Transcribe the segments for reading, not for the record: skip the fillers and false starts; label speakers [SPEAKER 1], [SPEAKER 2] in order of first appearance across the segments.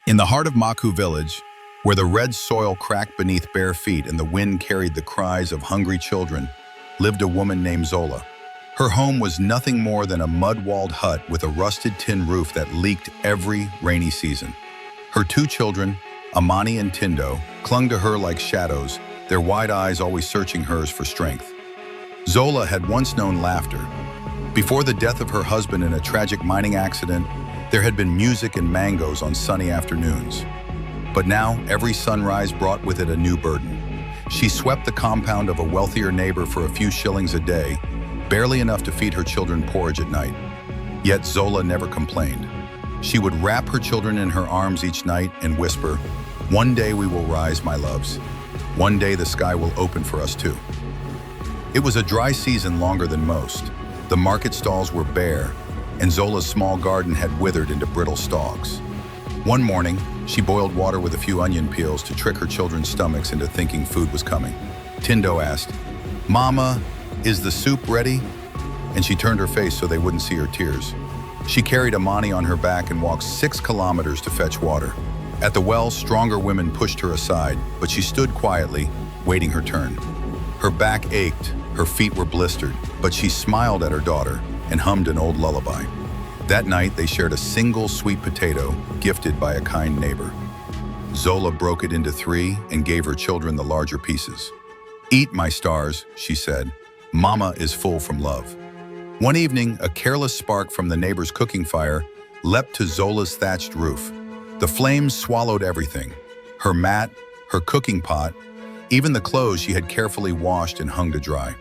[SPEAKER 1] In the heart of Maku village, where the red soil cracked beneath bare feet and the wind carried the cries of hungry children, lived a woman named Zola. Her home was nothing more than a mud-walled hut with a rusted tin roof that leaked every rainy season. Her two children, Amani and Tindo, clung to her like shadows, their wide eyes always searching hers for strength. Zola had once known laughter. Before the death of her husband in a tragic mining accident, there had been music and mangoes on sunny afternoons. But now, every sunrise brought with it a new burden. She swept the compound of a wealthier neighbor for a few shillings a day, barely enough to feed her children porridge at night. Yet Zola never complained. She would wrap her children in her arms each night and whisper, "One day we will rise, my loves. One day the sky will open for us too." It was a dry season longer than most. The market stalls were bare, and Zola's small garden had withered into brittle stalks. One morning, she boiled water with a few onion peels to trick her children's stomachs into thinking food was coming. Tindo asked, "Mama, is the soup ready?" And she turned her face so they wouldn't see her tears. She carried Amani on her back and walked 6 kilometers to fetch water. At the well, stronger women pushed her aside, but she stood quietly, waiting her turn. Her back ached, her feet were blistered, but she smiled at her daughter and hummed an old lullaby. That night, they shared a single sweet potato gifted by a kind neighbor. Zola broke it into 3 and gave her children the larger pieces. "Eat, my stars," she said. "Mama is full from love." One evening, a careless spark from the neighbor's cooking fire leapt to Zola's thatched roof. The flames swallowed everything: her mat, her cooking pot, even the clothes she had carefully washed and hung to dry.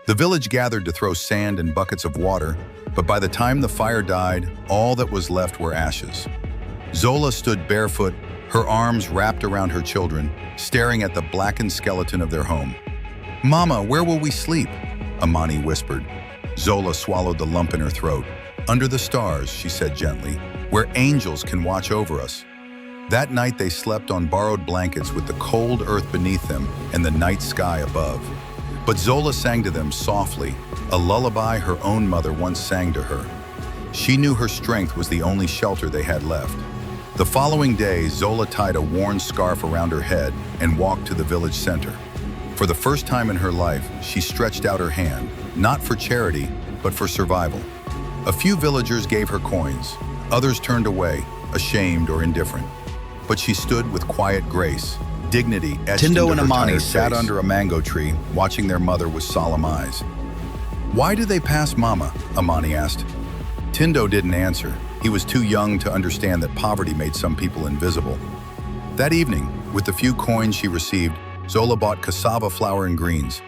[SPEAKER 1] The village gathered to throw sand and buckets of water, but by the time the fire died, all that was left were ashes. Zola stood barefoot, her arms wrapped around her children, staring at the blackened skeleton of their home. "Mama, where will we sleep?" Amani whispered. Zola swallowed the lump in her throat. "Under the stars," she said gently, "where angels can watch over us." That night they slept on borrowed blankets with the cold earth beneath them and the night sky above. But Zola sang to them softly, a lullaby her own mother once sang to her. She knew her strength was the only shelter they had left. The following day, Zola tied a worn scarf around her head and walked to the village center. For the first time in her life, she stretched out her hand, not for charity, but for survival. A few villagers gave her coins. Others turned away, ashamed or indifferent. But she stood with quiet grace, dignity etched into Tindo and her Amani tired sat face. under a mango tree, watching their mother with solemn eyes. "Why do they pass Mama?" Amani asked. Tindo didn't answer. He was too young to understand that poverty made some people invisible. That evening, with the few coins she received, Zola bought cassava flour and greens.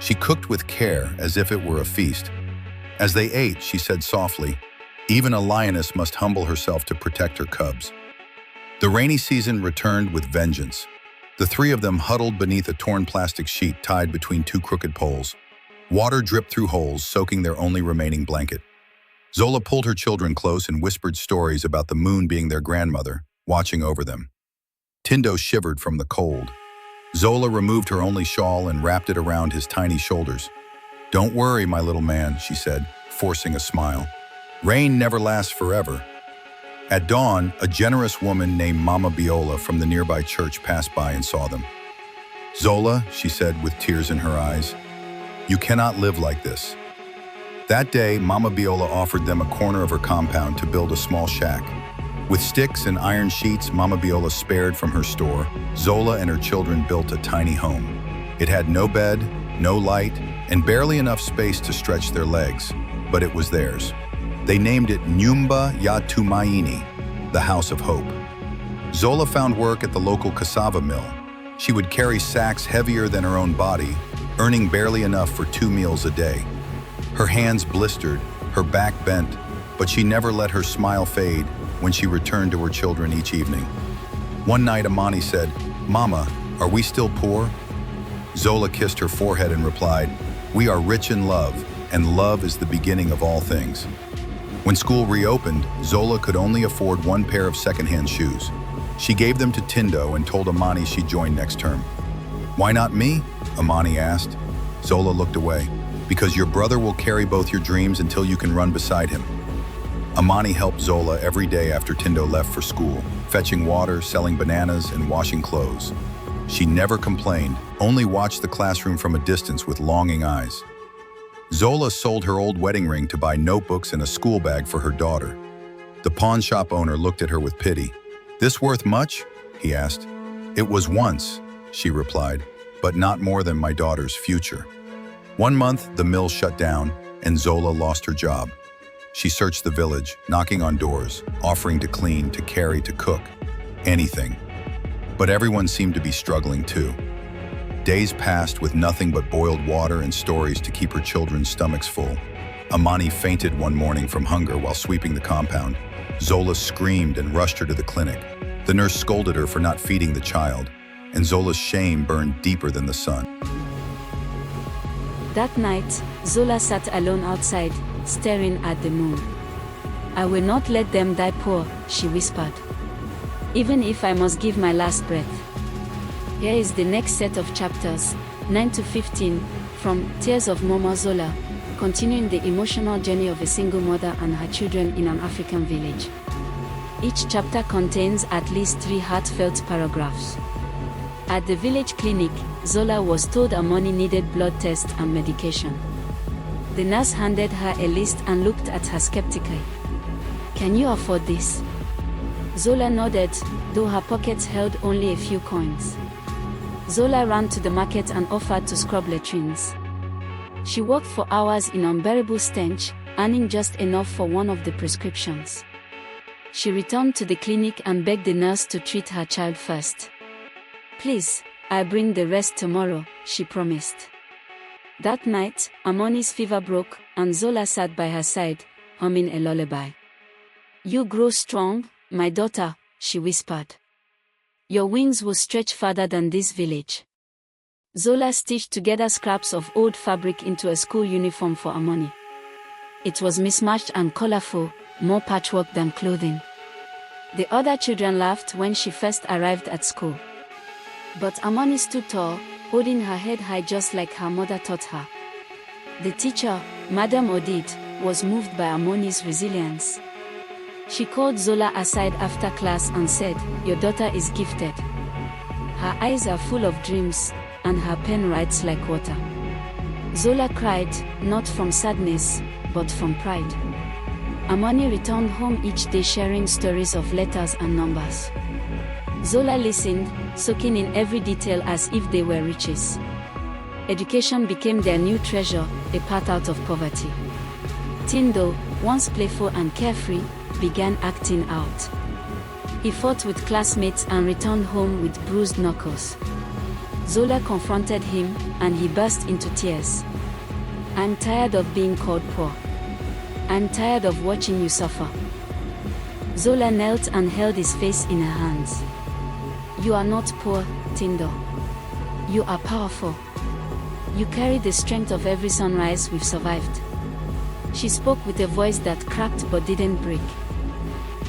[SPEAKER 1] She cooked with care, as if it were a feast. As they ate, she said softly, "Even a lioness must humble herself to protect her cubs." The rainy season returned with vengeance. The 3 of them huddled beneath a torn plastic sheet tied between 2 crooked poles. Water dripped through holes, soaking their only remaining blanket. Zola pulled her children close and whispered stories about the moon being their grandmother, watching over them. Tindo shivered from the cold. Zola removed her only shawl and wrapped it around his tiny shoulders. "Don't worry, my little man," she said, forcing a smile. "Rain never lasts forever." At dawn, a generous woman named Mama Biola from the nearby church passed by and saw them. "Zola," she said with tears in her eyes, "you cannot live like this." That day, Mama Biola offered them a corner of her compound to build a small shack. With sticks and iron sheets Mama Biola spared from her store, Zola and her children built a tiny home. It had no bed, no light, and barely enough space to stretch their legs, but it was theirs. They named it Nyumba ya Tumaini, the House of Hope. Zola found work at the local cassava mill. She would carry sacks heavier than her own body, earning barely enough for 2 meals a day. Her hands blistered, her back bent, but she never let her smile fade when she returned to her children each evening. One night Amani said, "Mama, are we still poor?" Zola kissed her forehead and replied, "We are rich in love, and love is the beginning of all things." When school reopened, Zola could only afford 1 pair of secondhand shoes. She gave them to Tindo and told Amani she'd join next term. "Why not me?" Amani asked. Zola looked away. "Because your brother will carry both your dreams until you can run beside him." Amani helped Zola every day after Tindo left for school, fetching water, selling bananas, and washing clothes. She never complained, only watched the classroom from a distance with longing eyes. Zola sold her old wedding ring to buy notebooks and a school bag for her daughter. The pawn shop owner looked at her with pity. "This worth much?" he asked. "It was once," she replied, "but not more than my daughter's future." 1 month, the mill shut down, and Zola lost her job. She searched the village, knocking on doors, offering to clean, to carry, to cook, anything. But everyone seemed to be struggling too. Days passed with nothing but boiled water and stories to keep her children's stomachs full. Amani fainted one morning from hunger while sweeping the compound. Zola screamed and rushed her to the clinic. The nurse scolded her for not feeding the child, and Zola's shame burned deeper than the sun.
[SPEAKER 2] That night, Zola sat alone outside, staring at the moon. "I will not let them die poor," she whispered. "Even if I must give my last breath." Here is the next set of chapters, 9 to 15, from Tears of Mama Zola, continuing the emotional journey of a single mother and her children in an African village. Each chapter contains at least 3 heartfelt paragraphs. At the village clinic, Zola was told Amani needed blood tests and medication. The nurse handed her a list and looked at her skeptically. "Can you afford this?" Zola nodded, though her pockets held only a few coins. Zola ran to the market and offered to scrub latrines. She worked for hours in unbearable stench, earning just enough for one of the prescriptions. She returned to the clinic and begged the nurse to treat her child first. "Please, I'll bring the rest tomorrow," she promised. That night, Amani's fever broke, and Zola sat by her side, humming a lullaby. "You grow strong, my daughter," she whispered. "Your wings will stretch farther than this village." Zola stitched together scraps of old fabric into a school uniform for Amani. It was mismatched and colorful, more patchwork than clothing. The other children laughed when she first arrived at school. But Amani stood tall, holding her head high just like her mother taught her. The teacher, Madame Odid, was moved by Amani's resilience. She called Zola aside after class and said, "Your daughter is gifted. Her eyes are full of dreams, and her pen writes like water." Zola cried, not from sadness, but from pride. Amani returned home each day sharing stories of letters and numbers. Zola listened, soaking in every detail as if they were riches. Education became their new treasure, a path out of poverty. Tindo, once playful and carefree, began acting out. He fought with classmates and returned home with bruised knuckles. Zola confronted him, and he burst into tears. "I'm tired of being called poor. I'm tired of watching you suffer." Zola knelt and held his face in her hands. "You are not poor, Tindo. You are powerful. You carry the strength of every sunrise we've survived." She spoke with a voice that cracked but didn't break.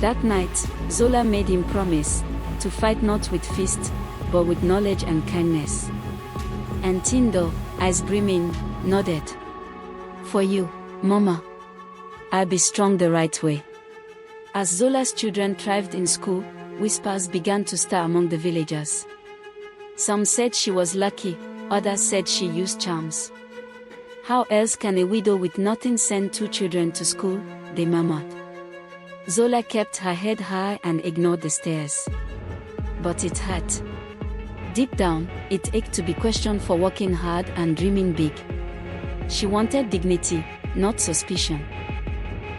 [SPEAKER 2] That night, Zola made him promise to fight not with fists, but with knowledge and kindness. And Tindo, eyes brimming, nodded. "For you, Mama. I'll be strong the right way." As Zola's children thrived in school, whispers began to stir among the villagers. Some said she was lucky, others said she used charms. "How else can a widow with nothing send 2 children to school?" they murmured. Zola kept her head high and ignored the stares. But it hurt. Deep down, it ached to be questioned for working hard and dreaming big. She wanted dignity, not suspicion.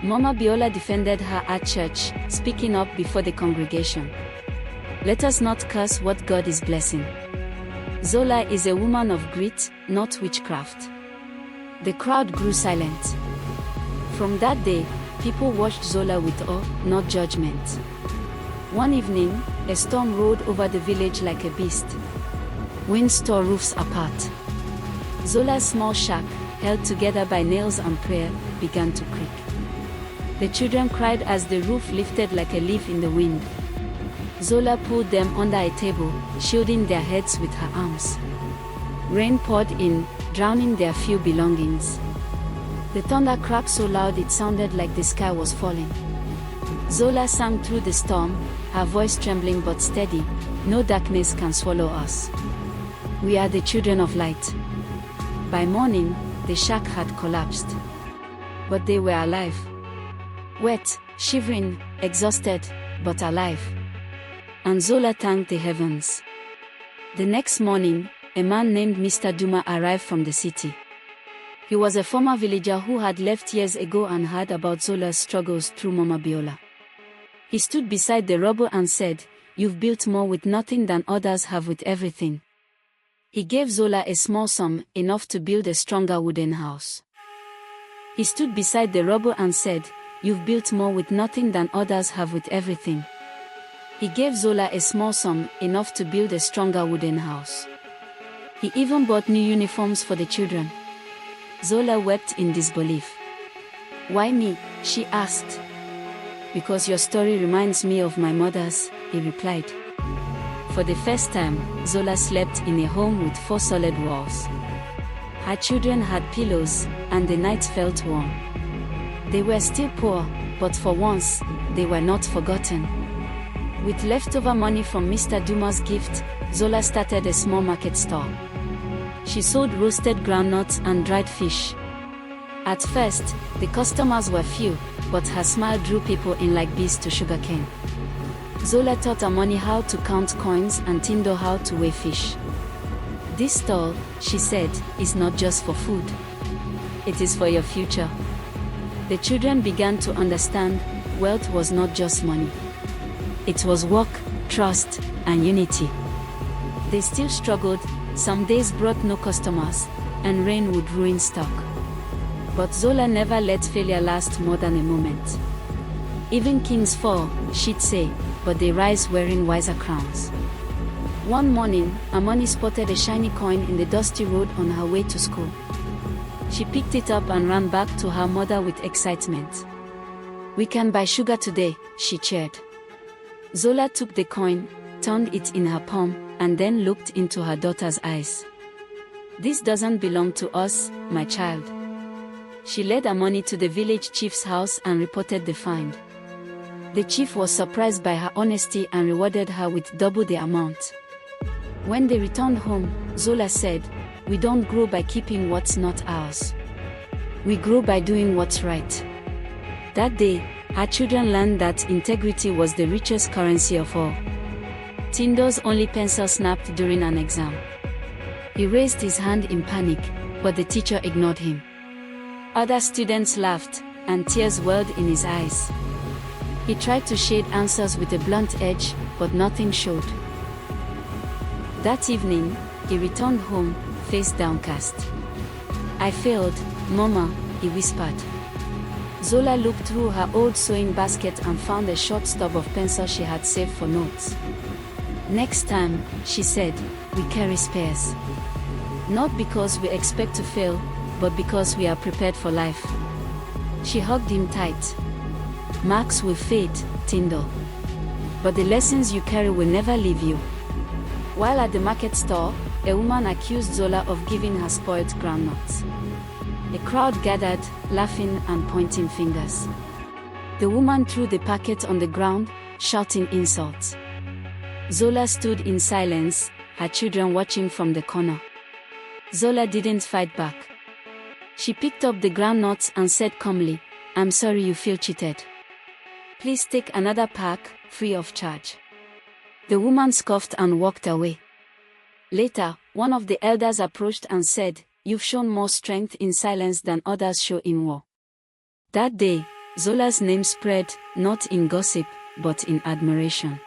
[SPEAKER 2] Mama Biola defended her at church, speaking up before the congregation. "Let us not curse what God is blessing. Zola is a woman of grit, not witchcraft." The crowd grew silent. From that day, people watched Zola with awe, not judgment. One evening, a storm rolled over the village like a beast. Winds tore roofs apart. Zola's small shack, held together by nails and prayer, began to creak. The children cried as the roof lifted like a leaf in the wind. Zola pulled them under a table, shielding their heads with her arms. Rain poured in, drowning their few belongings. The thunder cracked so loud it sounded like the sky was falling. Zola sang through the storm, her voice trembling but steady. No darkness can swallow us. We are the children of light. By morning, the shack had collapsed. But they were alive. Wet, shivering, exhausted, but alive. And Zola thanked the heavens. The next morning, a man named Mr. Duma arrived from the city. He was a former villager who had left years ago and heard about Zola's struggles through Mama Biola. He stood beside the rubble and said, "You've built more with nothing than others have with everything." He gave Zola a small sum, enough to build a stronger wooden house. He stood beside the rubble and said, "You've built more with nothing than others have with everything." He gave Zola a small sum, enough to build a stronger wooden house. He even bought new uniforms for the children. Zola wept in disbelief. "Why me?" she asked. "Because your story reminds me of my mother's," he replied. For the first time, Zola slept in a home with 4 solid walls. Her children had pillows, and the night felt warm. They were still poor, but for once, they were not forgotten. With leftover money from Mr. Duma's gift, Zola started a small market stall. She sold roasted groundnuts and dried fish. At first, the customers were few, but her smile drew people in like bees to sugarcane. Zola taught Amoni how to count coins and Tindo how to weigh fish. "This stall," she said, "is not just for food. It is for your future." The children began to understand, wealth was not just money. It was work, trust, and unity. They still struggled, some days brought no customers, and rain would ruin stock. But Zola never let failure last more than a moment. "Even kings fall," she'd say, "but they rise wearing wiser crowns." One morning, Amoni spotted a shiny coin in the dusty road on her way to school. She picked it up and ran back to her mother with excitement. "We can buy sugar today," she cheered. Zola took the coin, turned it in her palm, and then looked into her daughter's eyes. "This doesn't belong to us, my child." She led Amoni to the village chief's house and reported the find. The chief was surprised by her honesty and rewarded her with double the amount. When they returned home, Zola said, "We don't grow by keeping what's not ours. We grow by doing what's right." That day, her children learned that integrity was the richest currency of all. Tindo's only pencil snapped during an exam. He raised his hand in panic, but the teacher ignored him. Other students laughed, and tears welled in his eyes. He tried to shade answers with a blunt edge, but nothing showed. That evening, he returned home, face downcast. "I failed, Mama," he whispered. Zola looked through her old sewing basket and found a short stub of pencil she had saved for notes. "Next time," she said, "we carry spares. Not because we expect to fail, but because we are prepared for life." She hugged him tight. "Marks will fade, Tindo. But the lessons you carry will never leave you." While at the market store, a woman accused Zola of giving her spoiled groundnuts. A crowd gathered, laughing and pointing fingers. The woman threw the packet on the ground, shouting insults. Zola stood in silence, her children watching from the corner. Zola didn't fight back. She picked up the groundnuts and said calmly, "I'm sorry you feel cheated. Please take another pack, free of charge." The woman scoffed and walked away. Later, one of the elders approached and said, "You've shown more strength in silence than others show in war." That day, Zola's name spread, not in gossip, but in admiration.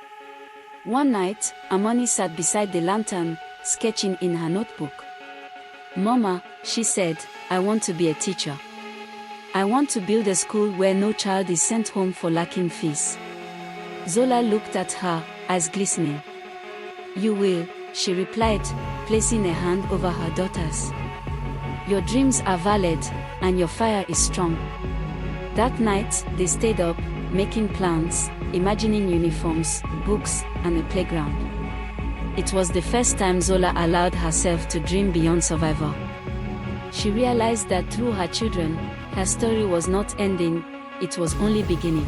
[SPEAKER 2] One night, Amoni sat beside the lantern, sketching in her notebook. "Mama," she said, "I want to be a teacher. I want to build a school where no child is sent home for lacking fees." Zola looked at her, eyes glistening. "You will," she replied, placing a hand over her daughter's. "Your dreams are valid, and your fire is strong." That night, they stayed up, making plans, imagining uniforms, books, and a playground. It was the first time Zola allowed herself to dream beyond survival. She realized that through her children, her story was not ending, it was only beginning.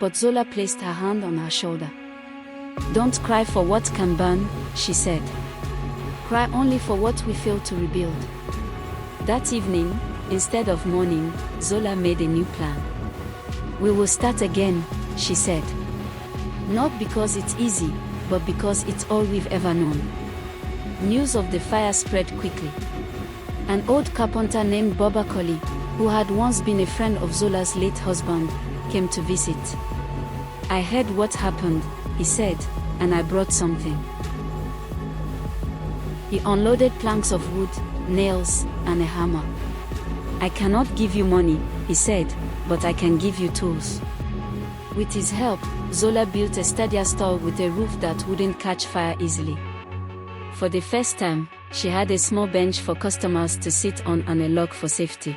[SPEAKER 2] but Zola placed her hand on her shoulder. "Don't cry for what can burn," she said. "Cry only for what we failed to rebuild." That evening, instead of mourning, Zola made a new plan. "We will start again," she said. "Not because it's easy, but because it's all we've ever known." News of the fire spread quickly. An old carpenter named Boba Colley, who had once been a friend of Zola's late husband, came to visit. "I heard what happened," he said, "and I brought something." He unloaded planks of wood, nails, and a hammer. "I cannot give you money," he said, "but I can give you tools." With his help, Zola built a sturdier stall with a roof that wouldn't catch fire easily. For the first time, she had a small bench for customers to sit on and a log for safety.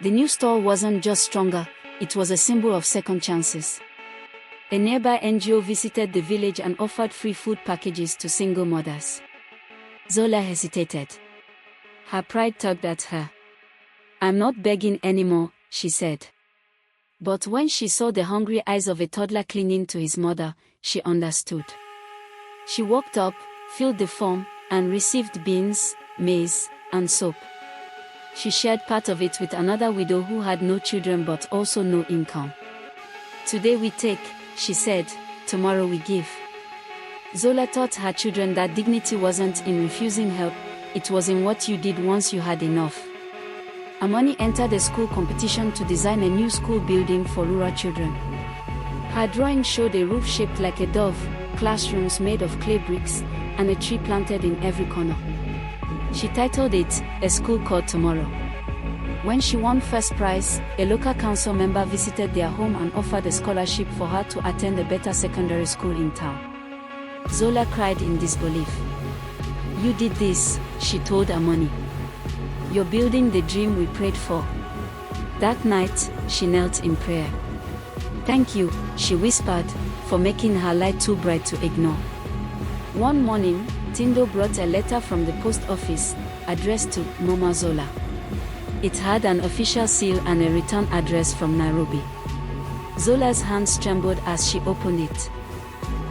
[SPEAKER 2] The new stall wasn't just stronger, it was a symbol of second chances. A nearby NGO visited the village and offered free food packages to single mothers. Zola hesitated. Her pride tugged at her. "I'm not begging anymore," she said. But when she saw the hungry eyes of a toddler clinging to his mother, she understood. She walked up, filled the form, and received beans, maize, and soap. She shared part of it with another widow who had no children but also no income. "Today we take," she said, "tomorrow we give." Zola taught her children that dignity wasn't in refusing help, it was in what you did once you had enough. Amani entered a school competition to design a new school building for rural children. Her drawing showed a roof shaped like a dove, classrooms made of clay bricks, and a tree planted in every corner. She titled it, "A School Called Tomorrow." When she won first prize, a local council member visited their home and offered a scholarship for her to attend a better secondary school in town. Zola cried in disbelief. "You did this," she told Amani. "You're building the dream we prayed for." That night, she knelt in prayer. "Thank you," she whispered, "for making her light too bright to ignore." One morning, Tindo brought a letter from the post office, addressed to Mama Zola. It had an official seal and a return address from Nairobi. Zola's hands trembled as she opened it.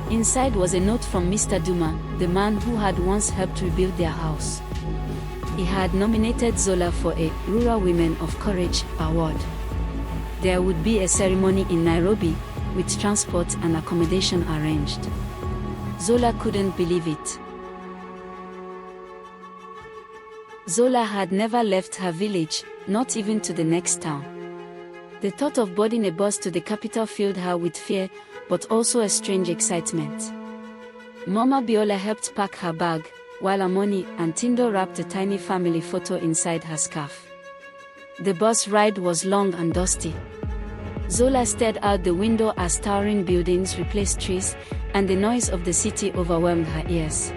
[SPEAKER 2] Inside was a note from Mr. Duma, the man who had once helped rebuild their house. He had nominated Zola for a Rural Women of Courage award. There would be a ceremony in Nairobi, with transport and accommodation arranged. Zola couldn't believe it. Zola had never left her village, not even to the next town. The thought of boarding a bus to the capital filled her with fear, but also a strange excitement. Mama Biola helped pack her bag, while Amoni and Tindo wrapped a tiny family photo inside her scarf. The bus ride was long and dusty. Zola stared out the window as towering buildings replaced trees, and the noise of the city overwhelmed her ears.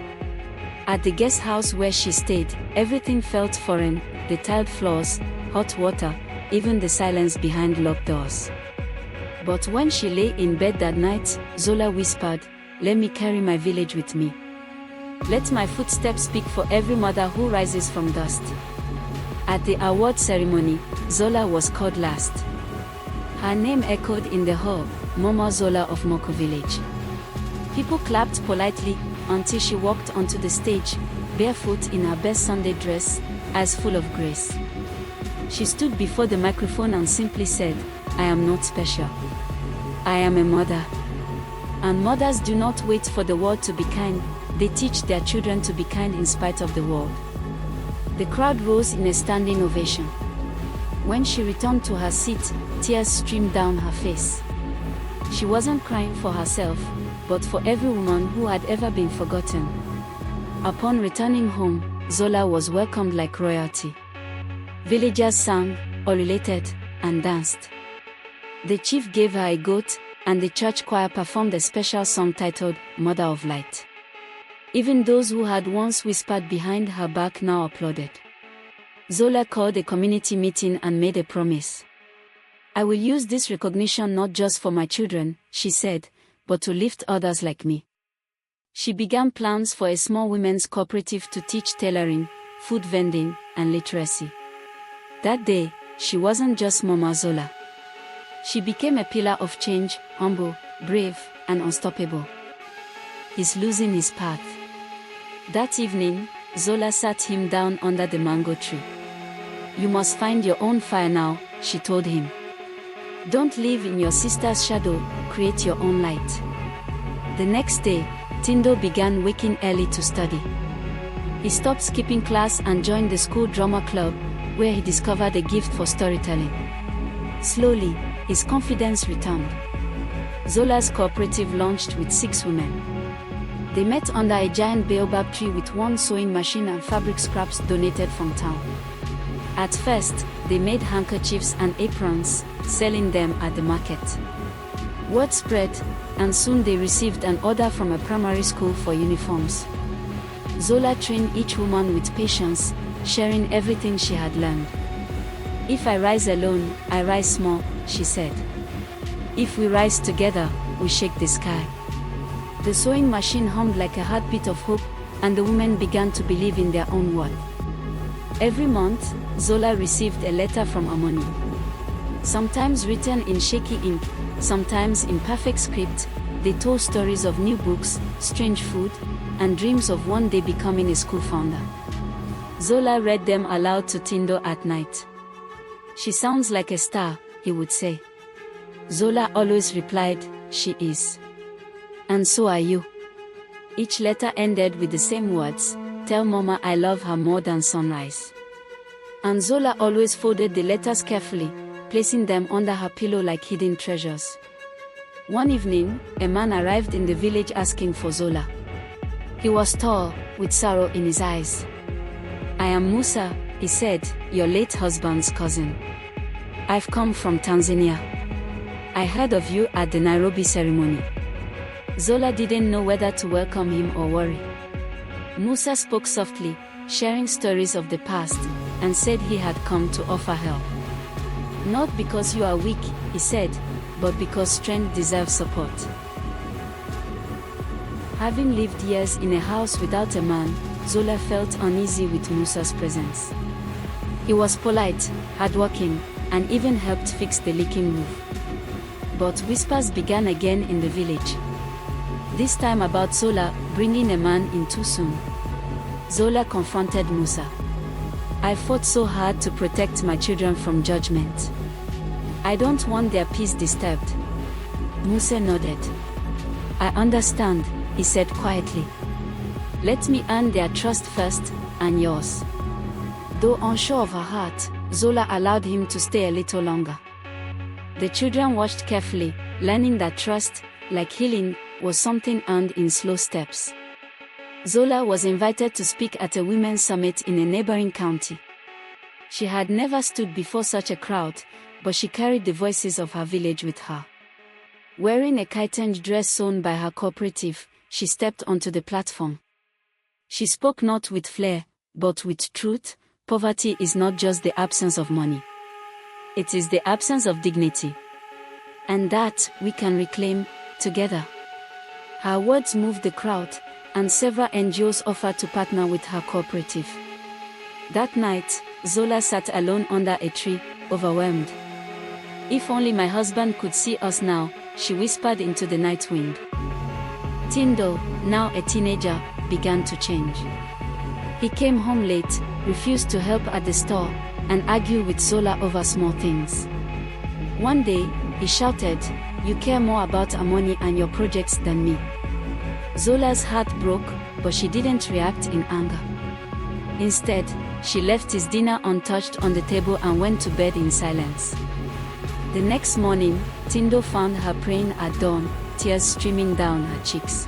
[SPEAKER 2] At the guest house where she stayed, everything felt foreign, the tiled floors, hot water, even the silence behind locked doors. But when she lay in bed that night, Zola whispered, "Let me carry my village with me. Let my footsteps speak for every mother who rises from dust." At the award ceremony, Zola was called last. Her name echoed in the hall, Mama Zola of Moko village. People clapped politely, until she walked onto the stage, barefoot in her best Sunday dress, eyes full of grace. She stood before the microphone and simply said, "I am not special. I am a mother." And mothers do not wait for the world to be kind, they teach their children to be kind in spite of the world. The crowd rose in a standing ovation. When she returned to her seat, tears streamed down her face. She wasn't crying for herself, but for every woman who had ever been forgotten. Upon returning home, Zola was welcomed like royalty. Villagers sang, ululated, and danced. The chief gave her a goat, and the church choir performed a special song titled, Mother of Light. Even those who had once whispered behind her back now applauded. Zola called a community meeting and made a promise. "I will use this recognition not just for my children," she said, "but to lift others like me." She began plans for a small women's cooperative to teach tailoring, food vending, and literacy. That day, she wasn't just Mama Zola. She became a pillar of change, humble, brave, and unstoppable. He's losing his path. That evening, Zola sat him down under the mango tree. You must find your own fire now, she told him. Don't live in your sister's shadow, create your own light. The next day, Tindo began waking early to study. He stopped skipping class and joined the school drama club, where he discovered a gift for storytelling. Slowly, his confidence returned. Zola's cooperative launched with 6 women. They met under a giant baobab tree with one sewing machine and fabric scraps donated from town. At first, they made handkerchiefs and aprons, selling them at the market. Word spread, and soon they received an order from a primary school for uniforms. Zola trained each woman with patience, sharing everything she had learned. If I rise alone, I rise small, she said. If we rise together, we shake the sky. The sewing machine hummed like a heartbeat of hope, and the women began to believe in their own worth. Every month, Zola received a letter from Amoni. Sometimes written in shaky ink, sometimes in perfect script, they told stories of new books, strange food, and dreams of one day becoming a school founder. Zola read them aloud to Tindo at night. She sounds like a star, he would say. Zola always replied, she is. And so are you. Each letter ended with the same words, tell Mama I love her more than sunrise. And Zola always folded the letters carefully, placing them under her pillow like hidden treasures. One evening, a man arrived in the village asking for Zola. He was tall, with sorrow in his eyes. I am Musa, he said, your late husband's cousin. I've come from Tanzania. I heard of you at the Nairobi ceremony. Zola didn't know whether to welcome him or worry. Musa spoke softly, sharing stories of the past, and said he had come to offer help. Not because you are weak, he said, but because strength deserves support. Having lived years in a house without a man, Zola felt uneasy with Musa's presence. He was polite, hardworking, and even helped fix the leaking roof. But whispers began again in the village. This time about Zola bringing a man in too soon. Zola confronted Musa. I fought so hard to protect my children from judgment. I don't want their peace disturbed. Musa nodded. I understand, he said quietly. Let me earn their trust first, and yours. Though unsure of her heart, Zola allowed him to stay a little longer. The children watched carefully, learning that trust, like healing, was something earned in slow steps. Zola was invited to speak at a women's summit in a neighboring county. She had never stood before such a crowd, but she carried the voices of her village with her. Wearing a chitined dress sewn by her cooperative, she stepped onto the platform. She spoke not with flair, but with truth. Poverty is not just the absence of money. It is the absence of dignity. And that we can reclaim, together. Her words moved the crowd, and several NGOs offered to partner with her cooperative. That night, Zola sat alone under a tree, overwhelmed. If only my husband could see us now, she whispered into the night wind. Tindo, now a teenager, began to change. He came home late, refused to help at the store, and argued with Zola over small things. One day, he shouted, "You care more about Amoni and your projects than me." Zola's heart broke, but she didn't react in anger. Instead, she left his dinner untouched on the table and went to bed in silence. The next morning, Tindo found her praying at dawn, tears streaming down her cheeks.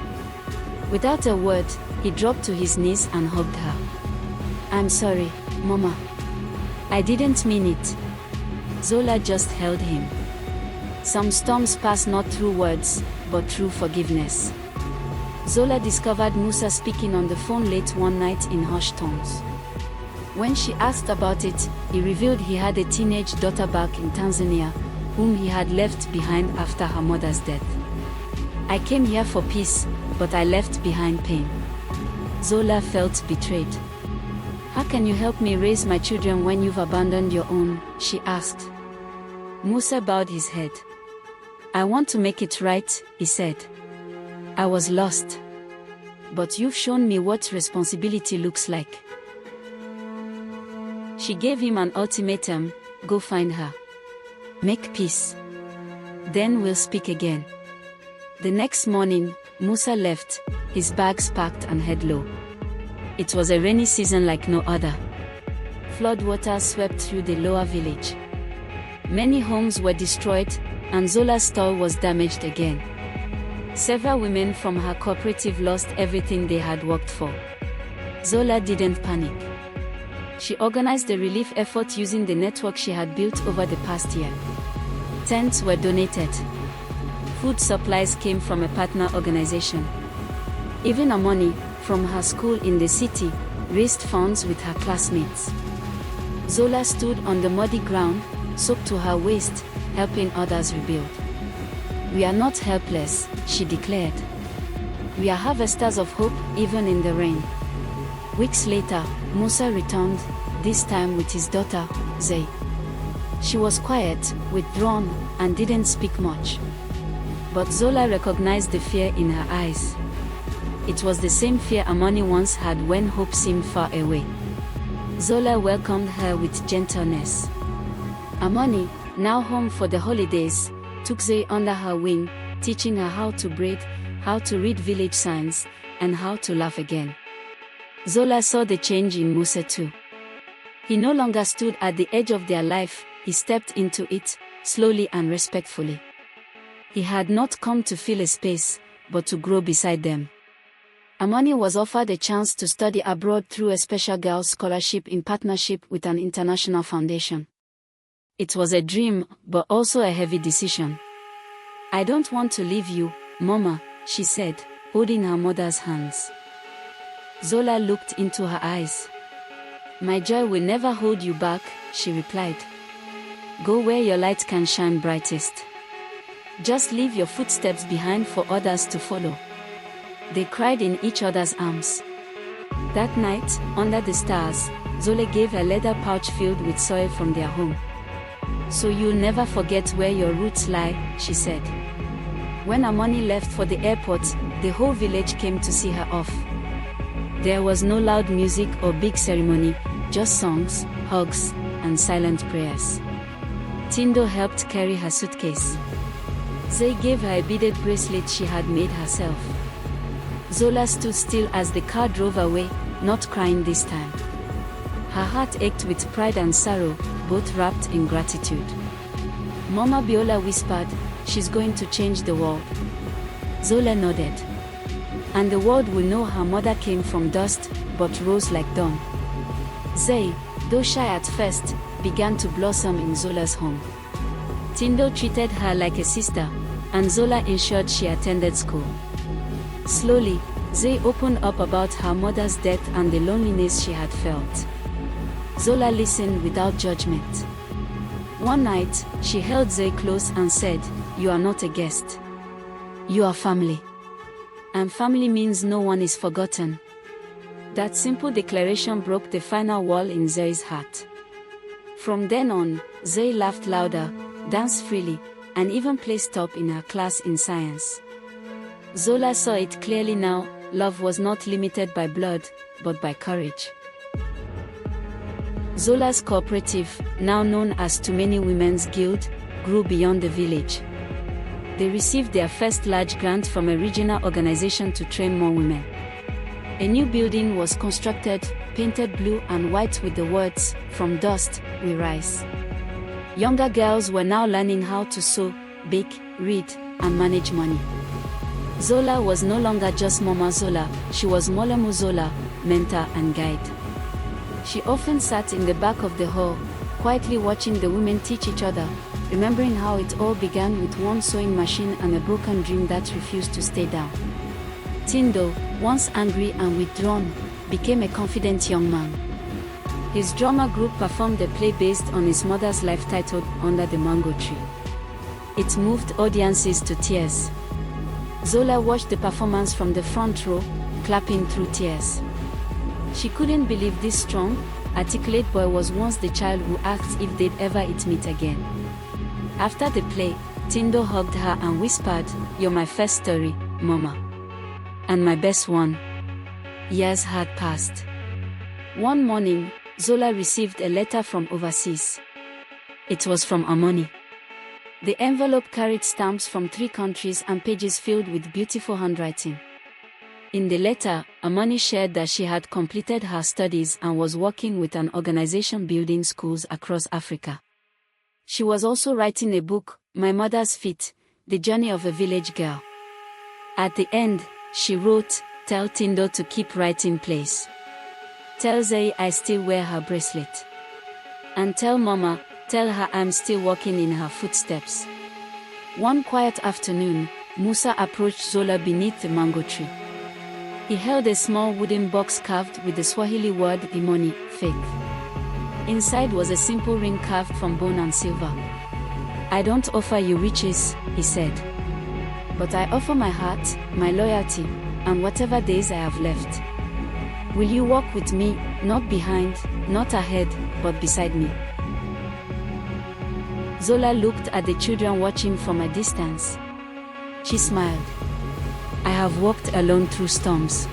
[SPEAKER 2] Without a word, he dropped to his knees and hugged her. "I'm sorry, Mama. I didn't mean it." Zola just held him. Some storms pass not through words, but through forgiveness. Zola discovered Musa speaking on the phone late one night in hushed tones. When she asked about it, he revealed he had a teenage daughter back in Tanzania, whom he had left behind after her mother's death. "I came here for peace, but I left behind pain." Zola felt betrayed. "How can you help me raise my children when you've abandoned your own?" she asked. Musa bowed his head. I want to make it right, he said. I was lost. But you've shown me what responsibility looks like. She gave him an ultimatum: go find her. Make peace. Then we'll speak again. The next morning, Musa left, his bags packed and head low. It was a rainy season like no other. Floodwaters swept through the lower village. Many homes were destroyed, and Zola's store was damaged again. Several women from her cooperative lost everything they had worked for. Zola didn't panic. She organized a relief effort using the network she had built over the past year. Tents were donated. Food supplies came from a partner organization. Even Amoni, from her school in the city, raised funds with her classmates. Zola stood on the muddy ground, soaked to her waist, helping others rebuild. We are not helpless, she declared. We are harvesters of hope, even in the rain. Weeks later, Musa returned, this time with his daughter, Zay. She was quiet, withdrawn, and didn't speak much. But Zola recognized the fear in her eyes. It was the same fear Amoni once had when hope seemed far away. Zola welcomed her with gentleness. Amoni, now home for the holidays, took Zay under her wing, teaching her how to braid, how to read village signs, and how to laugh again. Zola saw the change in Musa too. He no longer stood at the edge of their life, he stepped into it, slowly and respectfully. He had not come to fill a space, but to grow beside them. Amoni was offered a chance to study abroad through a special girls' scholarship in partnership with an international foundation. It was a dream, but also a heavy decision. I don't want to leave you, Mama, she said, holding her mother's hands. Zola looked into her eyes. My joy will never hold you back, she replied. Go where your light can shine brightest. Just leave your footsteps behind for others to follow. They cried in each other's arms. That night, under the stars, Zola gave a leather pouch filled with soil from their home. So you'll never forget where your roots lie, she said. When Amoni left for the airport, the whole village came to see her off. There was no loud music or big ceremony, just songs, hugs, and silent prayers. Tindo helped carry her suitcase. Zay gave her a beaded bracelet she had made herself. Zola stood still as the car drove away, not crying this time. Her heart ached with pride and sorrow, both wrapped in gratitude. Mama Biola whispered, she's going to change the world. Zola nodded. And the world will know her mother came from dust, but rose like dawn. Zay, though shy at first, began to blossom in Zola's home. Tindo treated her like a sister, and Zola ensured she attended school. Slowly, Zay opened up about her mother's death and the loneliness she had felt. Zola listened without judgment. One night, she held Zay close and said, "You are not a guest. You are family. And family means no one is forgotten." That simple declaration broke the final wall in Zay's heart. From then on, Zay laughed louder, danced freely, and even placed top in her class in science. Zola saw it clearly now, love was not limited by blood, but by courage. Zola's cooperative, now known as Too Many Women's Guild, grew beyond the village. They received their first large grant from a regional organization to train more women. A new building was constructed, painted blue and white with the words, "From dust, we rise." Younger girls were now learning how to sew, bake, read, and manage money. Zola was no longer just Mama Zola, she was Molemu Zola, mentor and guide. She often sat in the back of the hall, quietly watching the women teach each other, remembering how it all began with one sewing machine and a broken dream that refused to stay down. Tindo, once angry and withdrawn, became a confident young man. His drama group performed a play based on his mother's life titled Under the Mango Tree. It moved audiences to tears. Zola watched the performance from the front row, clapping through tears. She couldn't believe this strong, articulate boy was once the child who asked if they'd ever eat meat again. After the play, Tindo hugged her and whispered, "You're my first story, Mama. And my best one." Years had passed. One morning, Zola received a letter from overseas. It was from Amoni. The envelope carried stamps from 3 countries and pages filled with beautiful handwriting. In the letter, Amoni shared that she had completed her studies and was working with an organization building schools across Africa. She was also writing a book, My Mother's Feet, The Journey of a Village Girl. At the end, she wrote, "Tell Tindo to keep writing, please. Tell Zay I still wear her bracelet. And tell Mama, tell her I'm still walking in her footsteps." One quiet afternoon, Musa approached Zola beneath the mango tree. He held a small wooden box carved with the Swahili word imani, faith. Inside was a simple ring carved from bone and silver. "I don't offer you riches," he said. "But I offer my heart, my loyalty, and whatever days I have left. Will you walk with me, not behind, not ahead, but beside me?" Zola looked at the children watching from a distance. She smiled. "I have walked alone through storms.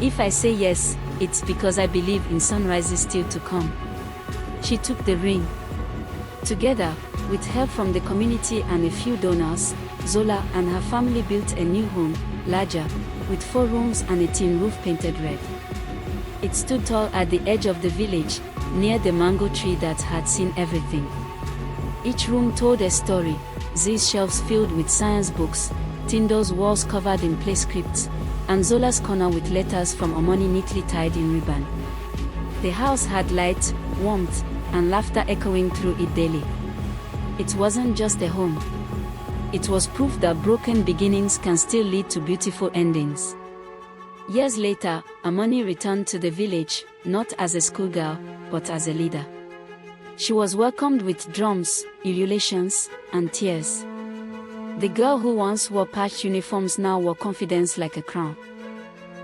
[SPEAKER 2] If I say yes, it's because I believe in sunrises still to come." She took the ring. Together, with help from the community and a few donors, Zola and her family built a new home, larger, with 4 rooms and a tin roof painted red. It stood tall at the edge of the village, near the mango tree that had seen everything. Each room told a story, Z's shelves filled with science books, Tindo's walls covered in play scripts, and Zola's corner with letters from Amoni neatly tied in ribbon. The house had light, warmth, and laughter echoing through it daily. It wasn't just a home. It was proof that broken beginnings can still lead to beautiful endings. Years later, Amoni returned to the village, not as a schoolgirl, but as a leader. She was welcomed with drums, ululations, and tears. The girl who once wore patched uniforms now wore confidence like a crown.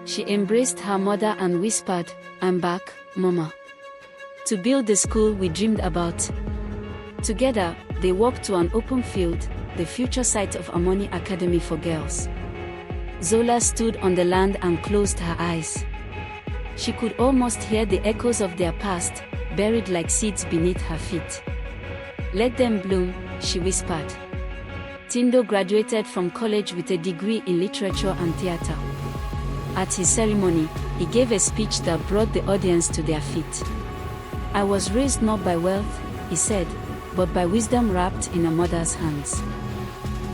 [SPEAKER 2] She embraced her mother and whispered, "I'm back, Mama. To build the school we dreamed about." Together, they walked to an open field, the future site of Amoni Academy for Girls. Zola stood on the land and closed her eyes. She could almost hear the echoes of their past, buried like seeds beneath her feet. "Let them bloom," she whispered. Tindo graduated from college with a degree in literature and theater. At his ceremony, he gave a speech that brought the audience to their feet. "I was raised not by wealth," he said, "but by wisdom wrapped in a mother's hands."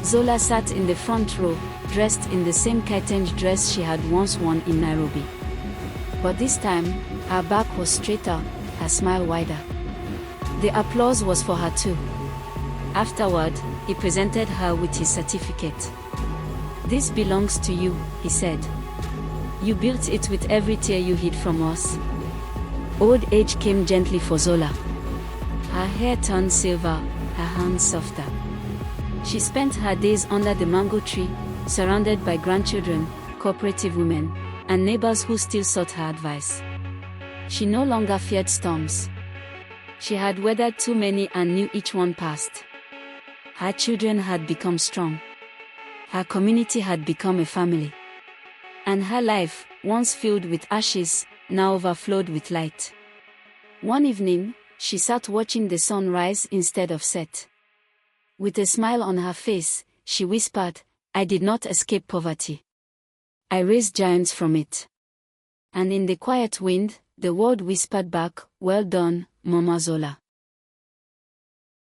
[SPEAKER 2] Zola sat in the front row, dressed in the same curtained dress she had once worn in Nairobi. But this time, her back was straighter, her smile wider. The applause was for her too. Afterward, he presented her with his certificate. "This belongs to you," he said. "You built it with every tear you hid from us." Old age came gently for Zola. Her hair turned silver, her hands softer. She spent her days under the mango tree, surrounded by grandchildren, cooperative women, and neighbors who still sought her advice. She no longer feared storms. She had weathered too many and knew each one past. Her children had become strong. Her community had become a family. And her life, once filled with ashes, now overflowed with light. One evening, she sat watching the sun rise instead of set. With a smile on her face, she whispered, "I did not escape poverty. I raised giants from it." And in the quiet wind, the world whispered back, "Well done, Mama Zola."